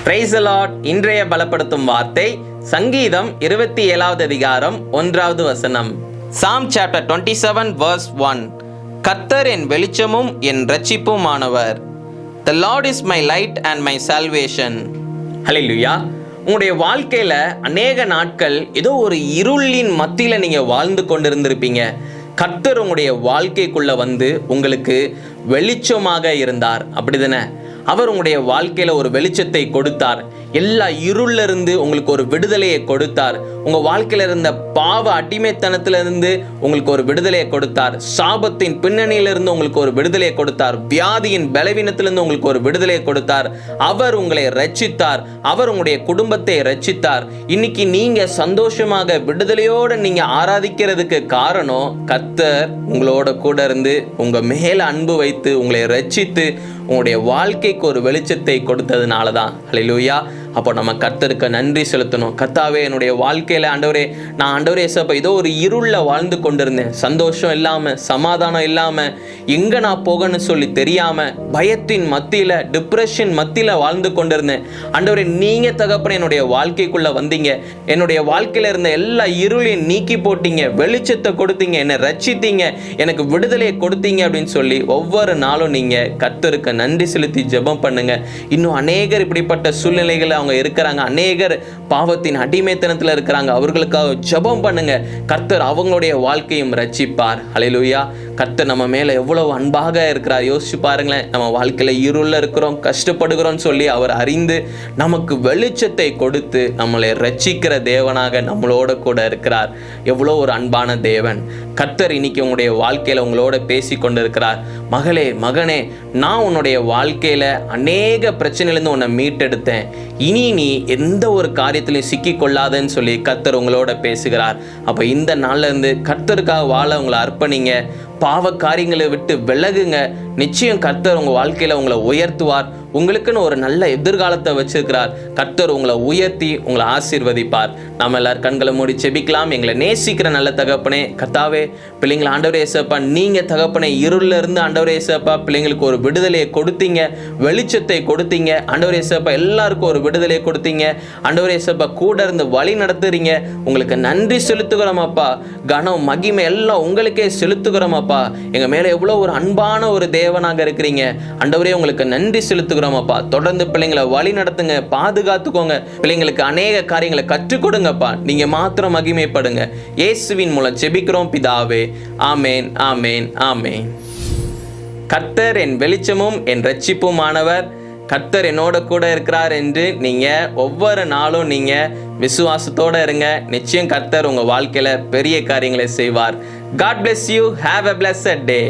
Praise the Lord. இன்றைய பலப்படுத்தும் வார்த்தை சங்கீதம் 27வது அதிகாரம் 1வது வசனம். Psalm chapter 27 verse 1. கர்த்தர் என் வெளிச்சமும் என் இரட்சிப்புமானவர். The Lord is my light and my salvation. ஹல்லேலூயா. உங்களுடைய வாழ்க்கையில அநேக நாட்கள் ஏதோ ஒரு இருளின் மத்தியில நீங்க வாழ்ந்து கொண்டிருந்திருப்பீங்க. கர்த்தர் உங்களுடைய வாழ்க்கைக்குள்ள வந்து உங்களுக்கு வெளிச்சமாக இருந்தார், அப்படிதானே? அவர் உங்களுடைய வாழ்க்கையில ஒரு வெளிச்சத்தை கொடுத்தார். எல்லா இருள்ல இருந்து உங்களுக்கு ஒரு விடுதலையை கொடுத்தார். உங்க வாழ்க்கையில இருந்த பாவ அடிமைத்தனத்திலிருந்து உங்களுக்கு ஒரு விடுதலையை கொடுத்தார். சாபத்தின் பின்னணியிலிருந்து உங்களுக்கு ஒரு விடுதலையை கொடுத்தார். வியாதியின் பலவீனத்திலிருந்து உங்களுக்கு ஒரு விடுதலையை கொடுத்தார். அவர் உங்களை ரட்சித்தார். அவர் உங்களுடைய குடும்பத்தை ரட்சித்தார். இன்னைக்கு நீங்க சந்தோஷமாக விடுதலையோடு நீங்க ஆராதிக்கிறதுக்கு காரணம் கர்த்தர் உங்களோட கூட இருந்து உங்க மேல அன்பு வைத்து உங்களை ரட்சித்து உங்களுடைய வாழ்க்கைக்கு ஒரு வெளிச்சத்தை கொடுத்ததுனால தான். ஹல்லேலூயா. அப்போ நம்ம கர்த்தருக்கு நன்றி செலுத்தணும். கர்த்தாவே, என்னுடைய வாழ்க்கையில ஆண்டவரே, நான் ஆண்டவரே ஏசப்பா ஏதோ ஒரு இருள்ல வாழ்ந்து கொண்டிருந்தேன். சந்தோஷம் இல்லாம, சமாதானம் இல்லாம, எங்க நான் போகணும்னு சொல்லி தெரியாம, பயத்தின் மத்தியில, டிப்ரெஷன் மத்தியில வாழ்ந்து கொண்டிருந்தேன். ஆண்டவரே, நீங்க தகப்பனே என்னுடைய வாழ்க்கைக்குள்ள வந்தீங்க. என்னுடைய வாழ்க்கையில இருந்த எல்லா இருளையும் நீக்கி போட்டீங்க, வெளிச்சத்தை கொடுத்தீங்க, என்னை ரட்சித்தீங்க, எனக்கு விடுதலையை கொடுத்தீங்க அப்படின்னு சொல்லி ஒவ்வொரு நாளும் நீங்க கர்த்தருக்கு நன்றி செலுத்தி ஜெபம் பண்ணுங்க. இன்னும் அநேகர் இப்படிப்பட்ட சூழ்நிலைகளை அவங்க இருக்கிறாங்க. அநேகர் பாவத்தின் அடிமைத்தனத்தில் இருக்கிறாங்க. அவர்களுக்காக ஜெபம் பண்ணுங்க. கர்த்தர் அவங்களுடைய வாழ்க்கையும் ரட்சிப்பார். ஹல்லேலூயா. கர்த்தர் நம்ம மேல எவ்வளவு அன்பாக இருக்கிறார். யோசிச்சு பாருங்களேன். நம்ம வாழ்க்கையில இருள்ல இருக்கிறோம், கஷ்டப்படுகிறோம் சொல்லி அவர் அறிந்து நமக்கு வெளிச்சத்தை கொடுத்து நம்மளை ரட்சிக்கிற தேவனாக நம்மளோட கூட இருக்கிறார். எவ்வளோ ஒரு அன்பான தேவன். கர்த்தர் இன்னைக்கு உங்களுடைய வாழ்க்கையில உங்களோட பேசி கொண்டிருக்கிறார். மகளே, மகனே, நான் உன்னுடைய வாழ்க்கையில அநேக பிரச்சனையிலிருந்து உன்னை மீட்டெடுத்தேன். இனி நீ எந்த ஒரு காரியத்திலையும் சிக்கி கொள்ளாதன்னு சொல்லி கர்த்தர் உங்களோட பேசுகிறார். அப்போ இந்த நாள்ல இருந்து கர்த்தருக்காக வாழ உங்களை அர்ப்பணிங்க. பாவ காரியங்களை விட்டு விலகுங்க. நிச்சயம் கர்த்தர் உங்க வாழ்க்கையில உங்களை உயர்த்துவார். உங்களுக்குன்னு ஒரு நல்ல எதிர்காலத்தை வச்சிருக்கிறார். கர்த்தர் உங்களை உயர்த்தி உங்களை ஆசீர்வதிப்பார். நாம எல்லாரும் கண்களை மூடி செபிக்கலாம். எங்களை நேசிக்கிற நல்ல தகப்பனே, கர்த்தாவே, பிள்ளைங்களை ஆண்டவரே இயேசுப்பா, நீங்க தகப்பனே இருள்ல இருந்து ஆண்டவரே இயேசுப்பா பிள்ளைங்களுக்கு ஒரு விடுதலையை கொடுத்தீங்க, வெளிச்சத்தை கொடுத்தீங்க. ஆண்டவரே இயேசுப்பா எல்லாருக்கும் ஒரு விடுதலையை கொடுத்தீங்க. ஆண்டவரே இயேசுப்பா கூட இருந்து வழி நடத்துறீங்க. உங்களுக்கு நன்றி செலுத்துகிறோம் அப்பா. கனம் மகிமை எல்லாம் உங்களுக்கே செலுத்துகிறோம் அப்பா. எங்க மேல எவ்வளவு ஒரு அன்பான ஒரு தேவனாக இருக்கிறீங்க. ஆண்டவரே, உங்களுக்கு நன்றி செலுத்துகிறோம் அப்பா. தொடர்ந்து பிள்ளைங்களை வழி நடத்துங்க, பாதுகாத்துக்கோங்க. பிள்ளைங்களுக்கு அநேக காரியங்களை கற்றுக் கொடுங்கப்பா. நீங்க மாத்திரம் மகிமைப்படுங்க. இயேசுவின் மூலம் ஜெபிக்கிறோம் பிதாவே. ஆமேன், ஆமேன், ஆமேன். கர்த்தர் என் வெளிச்சமும் என் இரட்சிப்புமானவர். கர்த்தர் என்னோட கூட இருக்கிறார் என்று நீங்க ஒவ்வொரு நாளும் நீங்க விசுவாசத்தோட இருங்க. நிச்சயம் கர்த்தர் உங்க வாழ்க்கையில பெரிய காரியங்களை செய்வார். God bless you. Have a blessed day.